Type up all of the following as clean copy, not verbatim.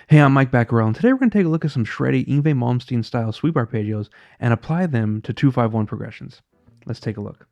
Hey, I'm Mike Becquerel, and today we're going to take a look at some shreddy Yngwie style sweep arpeggios and apply them to 2-5-1 progressions. Let's take a look.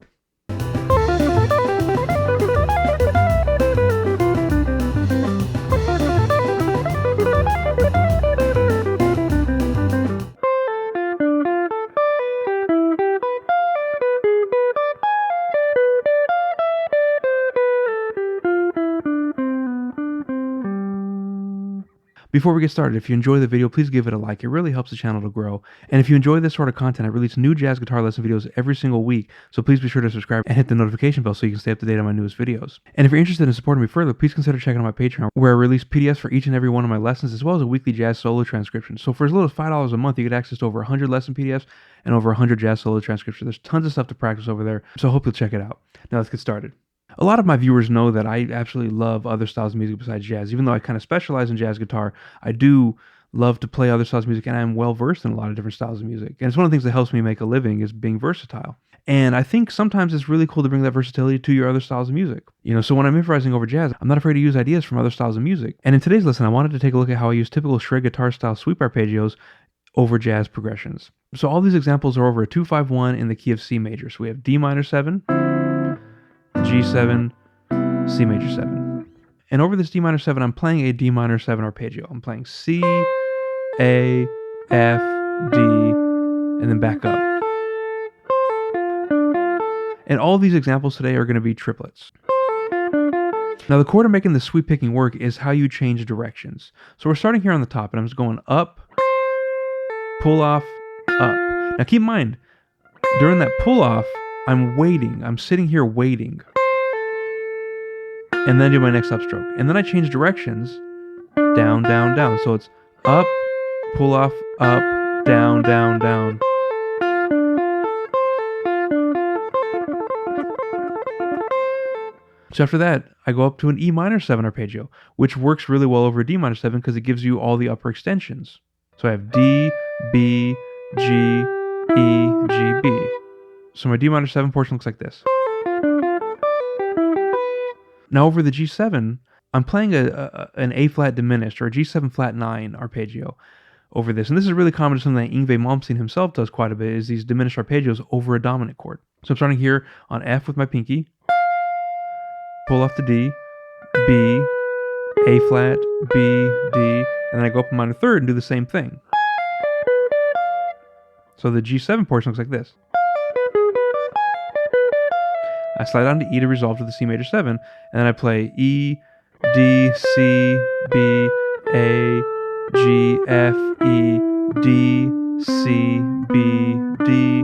Before we get started, if you enjoy the video, please give it a like. It really helps the channel to grow. And if you enjoy this sort of content, I release new jazz guitar lesson videos every single week, so please be sure to subscribe and hit the notification bell so you can stay up to date on my newest videos. And if you're interested in supporting me further, please consider checking out my Patreon, where I release PDFs for each and every one of my lessons, as well as a weekly jazz solo transcription. So for as little as $5 a month, you get access to over 100 lesson PDFs and over 100 jazz solo transcriptions. There's tons of stuff to practice over there, so I hope you'll check it out. Now let's get started. A lot of my viewers know that I absolutely love other styles of music besides jazz. Even though I kind of specialize in jazz guitar, I do love to play other styles of music, and I'm well versed in a lot of different styles of music. And it's one of the things that helps me make a living is being versatile. And I think sometimes it's really cool to bring that versatility to your other styles of music. So when I'm improvising over jazz, I'm not afraid to use ideas from other styles of music. And in today's lesson, I wanted to take a look at how I use typical shred guitar style sweep arpeggios over jazz progressions. So all these examples are over a 2-5-1 in the key of C major. So we have D minor 7, G7, C major 7. And over this D minor 7, I'm playing a D minor 7 arpeggio. I'm playing C, A, F, D, and then back up. And all these examples today are going to be triplets. Now the core to making the sweep picking work is how you change directions. So we're starting here on the top, and I'm just going up, pull off, up. Now keep in mind, during that pull off, I'm waiting. I'm sitting here waiting. And then do my next upstroke. And then I change directions, down, down, down. So it's up, pull off, up, down, down, down. So after that, I go up to an E minor 7 arpeggio, which works really well over a D minor 7 because it gives you all the upper extensions. So I have D, B, G, E, G, B. So my D minor 7 portion looks like this. Now over the G7, I'm playing an A flat diminished or a G7 flat 9 arpeggio over this. And this is really common to something that Yngwie himself does quite a bit, is these diminished arpeggios over a dominant chord. So I'm starting here on F with my pinky, pull off to D, B, A flat, B, D, and then I go up a minor third and do the same thing. So the G7 portion looks like this. I slide down to E to resolve to the C major 7, and then I play E, D, C, B, A, G, F, E, D, C, B, D,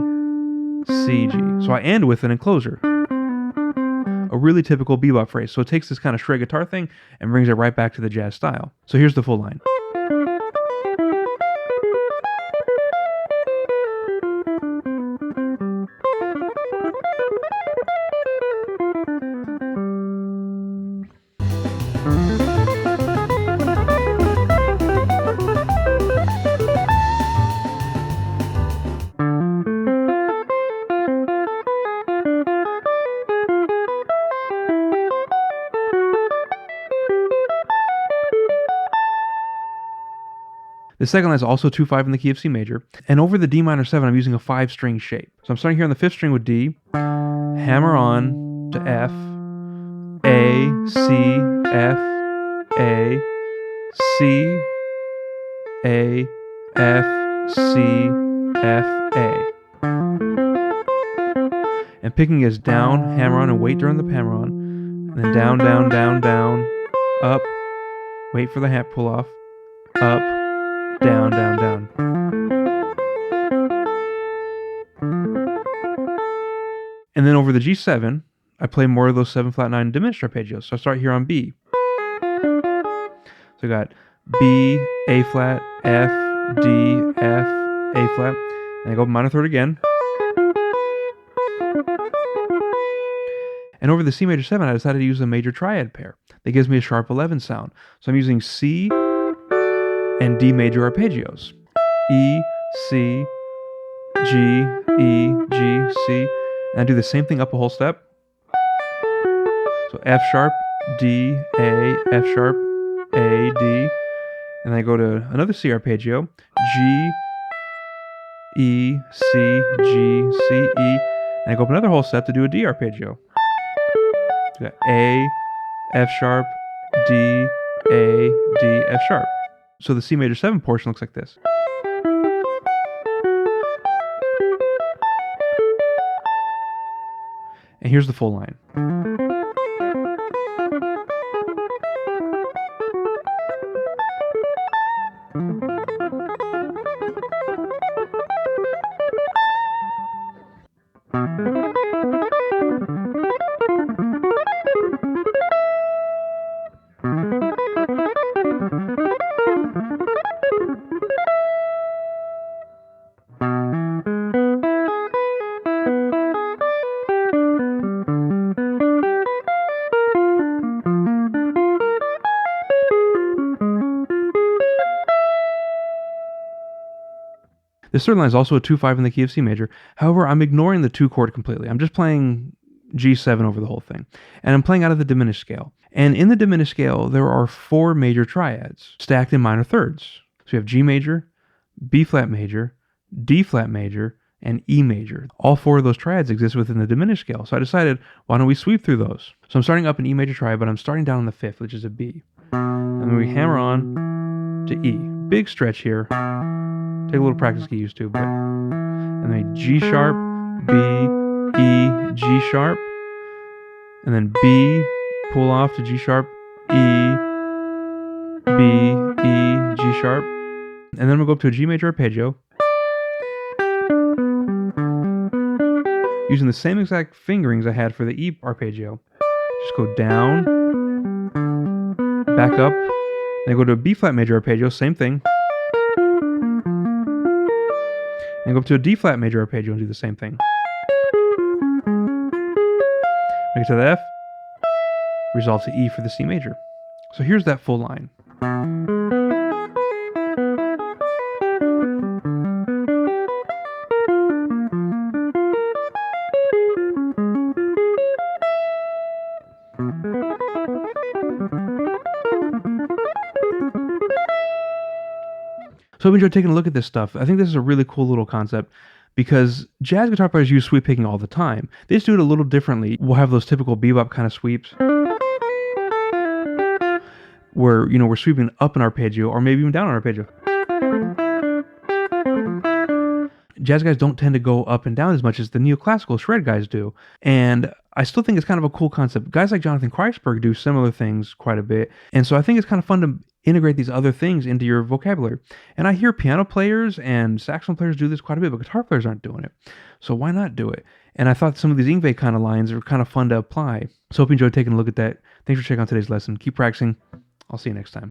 C, G. So I end with an enclosure. A really typical bebop phrase. So it takes this kind of shred guitar thing and brings it right back to the jazz style. So here's the full line. The second line is also 2-5 in the key of C major. And over the D minor 7, I'm using a 5-string shape. So I'm starting here on the 5th string with D, hammer on to F, A, C, F, A, C, A, F, C, F, A. And picking is down, hammer on, and wait during the hammer on. And then down, down, down, down, up, wait for the hat pull off, up, down, down, down. And then over the G7, I play more of those 7 flat 9 diminished arpeggios. So I start here on B. So I got B, A flat, F, D, F, A flat. And I go minor third again. And over the C major 7, I decided to use a major triad pair. That gives me a sharp 11 sound. So I'm using C and D major arpeggios. E, C, G, E, G, C. And I do the same thing up a whole step. So F sharp, D, A, F sharp, A, D. And then I go to another C arpeggio, G, E, C, G, C, E, and I go up another whole step to do a D arpeggio. So A, F sharp, D, A, D, F sharp. So the C major 7 portion looks like this. And here's the full line. This third line is also a 2-5 in the key of C major. However, I'm ignoring the 2 chord completely. I'm just playing G7 over the whole thing. And I'm playing out of the diminished scale. And in the diminished scale, there are 4 major triads stacked in minor thirds. So we have G major, B flat major, D flat major, and E major. All 4 of those triads exist within the diminished scale. So I decided, why don't we sweep through those? So I'm starting up an E major triad, but I'm starting down on the 5th, which is a B. And then we hammer on to E. Big stretch here. Take a little practice to get used to, but and then G sharp, B, E, G sharp, and then B, pull off to G sharp, E, B, E, G sharp, and then we'll go up to a G major arpeggio, using the same exact fingerings I had for the E arpeggio. Just go down, back up, then go to a B flat major arpeggio, same thing. And go up to a D flat major arpeggio and do the same thing. Make it to the F, resolve to E for the C major. So here's that full line. So I've enjoyed taking a look at this stuff. I think this is a really cool little concept because jazz guitar players use sweep picking all the time. They just do it a little differently. We'll have those typical bebop kind of sweeps where, we're sweeping up an arpeggio or maybe even down an arpeggio. Jazz guys don't tend to go up and down as much as the neoclassical shred guys do. And I still think it's kind of a cool concept. Guys like Jonathan Kreisberg do similar things quite a bit. And so I think it's kind of fun to integrate these other things into your vocabulary. And I hear piano players and saxophone players do this quite a bit, but guitar players aren't doing it. So why not do it? And I thought some of these Yngwie kind of lines are kind of fun to apply. So hope you enjoyed taking a look at that. Thanks for checking out today's lesson. Keep practicing. I'll see you next time.